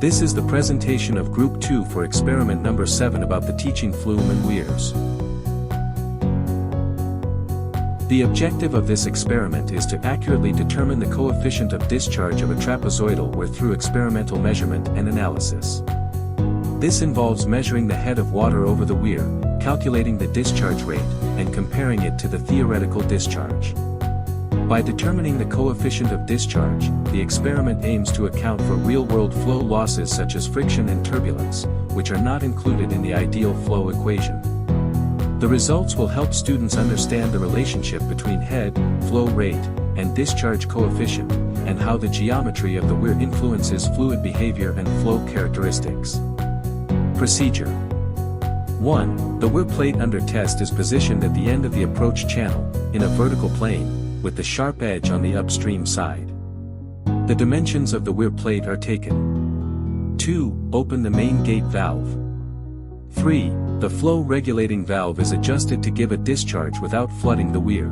This is the presentation of Group 2 for experiment number 7 about the teaching flume and weirs. The objective of this experiment is to accurately determine the coefficient of discharge of a trapezoidal weir through experimental measurement and analysis. This involves measuring the head of water over the weir, calculating the discharge rate, and comparing it to the theoretical discharge. By determining the coefficient of discharge, the experiment aims to account for real-world flow losses such as friction and turbulence, which are not included in the ideal flow equation. The results will help students understand the relationship between head, flow rate, and discharge coefficient, and how the geometry of the weir influences fluid behavior and flow characteristics. Procedure 1. The weir plate under test is positioned at the end of the approach channel, in a vertical plane, with the sharp edge on the upstream side. The dimensions of the weir plate are taken. 2. Open the main gate valve. 3. The flow regulating valve is adjusted to give a discharge without flooding the weir.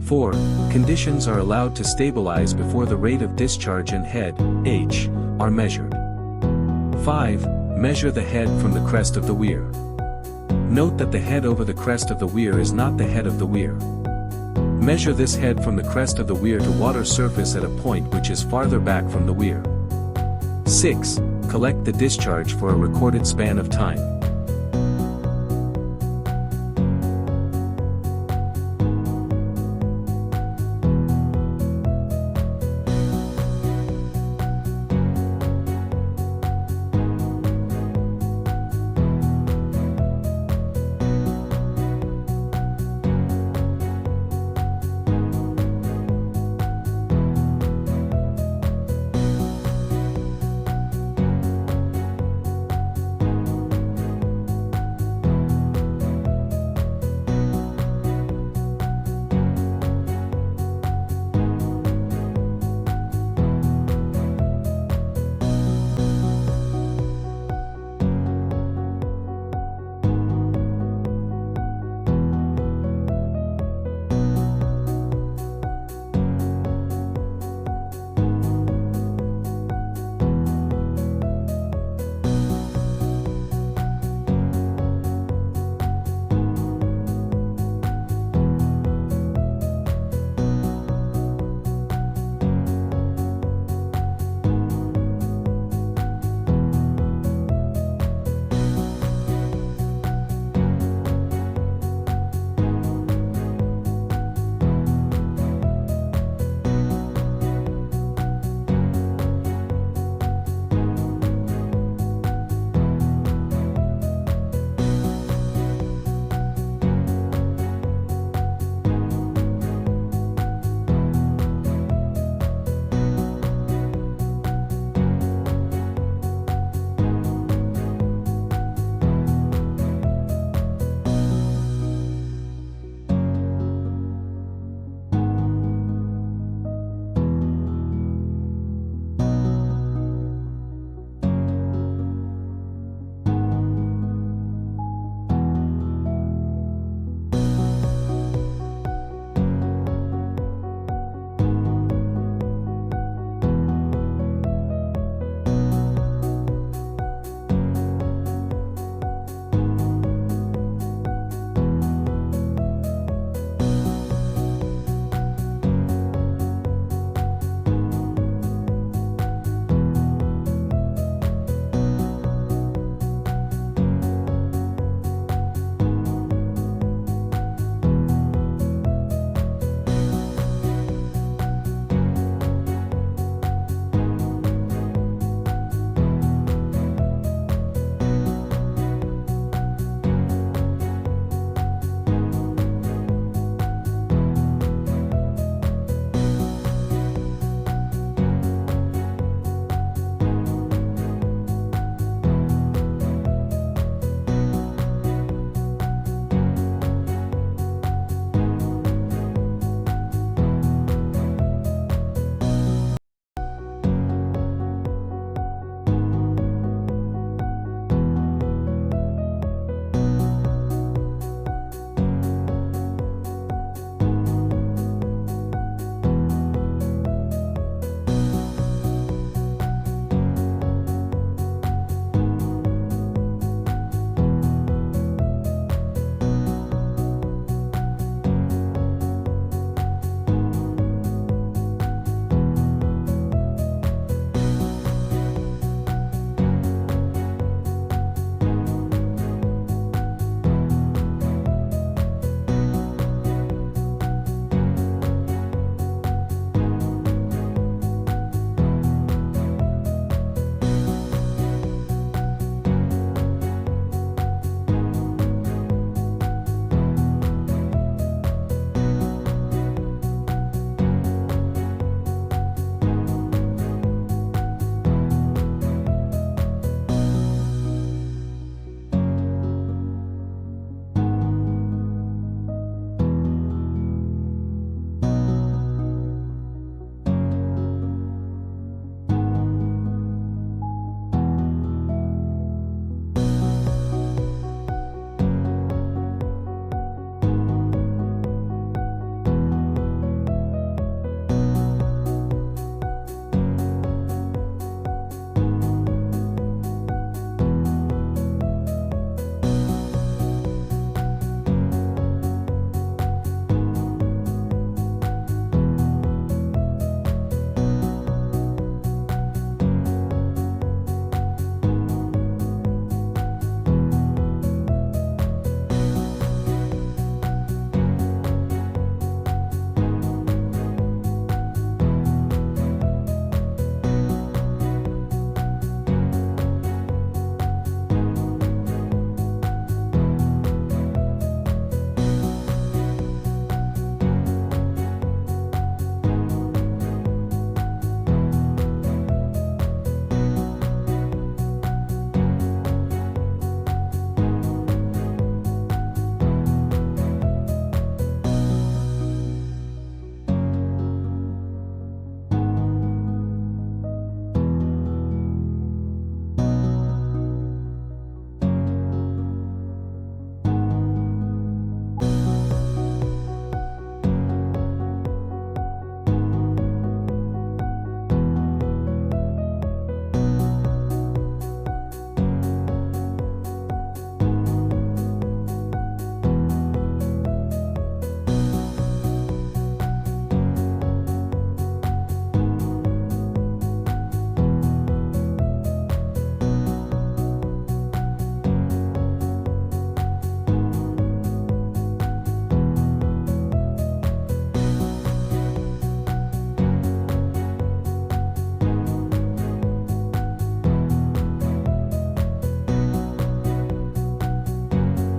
4. Conditions are allowed to stabilize before the rate of discharge and head, h, are measured. 5. Measure the head from the crest of the weir. Note that the head over the crest of the weir is not the head of the weir. Measure this head from the crest of the weir to water surface at a point which is farther back from the weir. 6. Collect the discharge for a recorded span of time.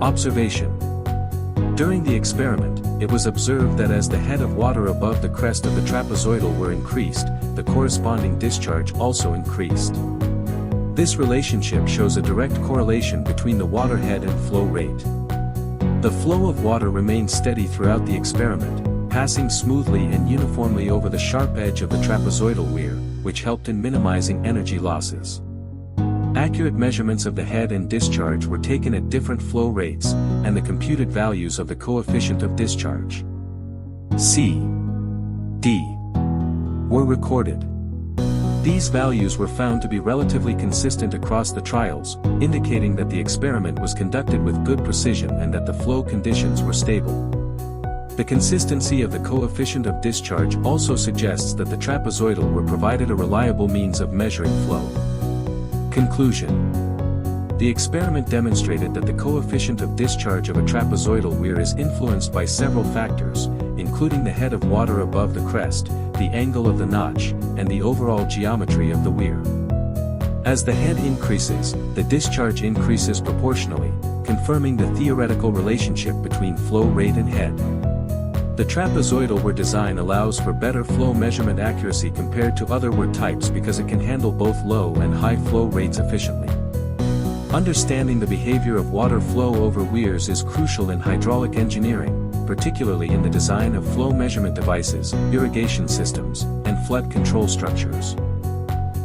Observation. During the experiment, it was observed that as the head of water above the crest of the trapezoidal were increased, the corresponding discharge also increased. This relationship shows a direct correlation between the water head and flow rate. The flow of water remained steady throughout the experiment, passing smoothly and uniformly over the sharp edge of the trapezoidal weir, which helped in minimizing energy losses. Accurate measurements of the head and discharge were taken at different flow rates, and the computed values of the coefficient of discharge C, D were recorded. These values were found to be relatively consistent across the trials, indicating that the experiment was conducted with good precision and that the flow conditions were stable. The consistency of the coefficient of discharge also suggests that the trapezoidal were provided a reliable means of measuring flow. Conclusion. The experiment demonstrated that the coefficient of discharge of a trapezoidal weir is influenced by several factors, including the head of water above the crest, the angle of the notch, and the overall geometry of the weir. As the head increases, the discharge increases proportionally, confirming the theoretical relationship between flow rate and head. The trapezoidal weir design allows for better flow measurement accuracy compared to other weir types because it can handle both low and high flow rates efficiently. Understanding the behavior of water flow over weirs is crucial in hydraulic engineering, particularly in the design of flow measurement devices, irrigation systems, and flood control structures.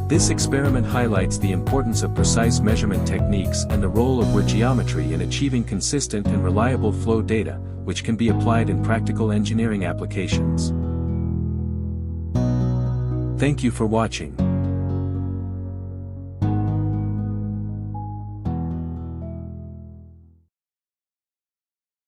This experiment highlights the importance of precise measurement techniques and the role of weir geometry in achieving consistent and reliable flow data, which can be applied in practical engineering applications. Thank you for watching.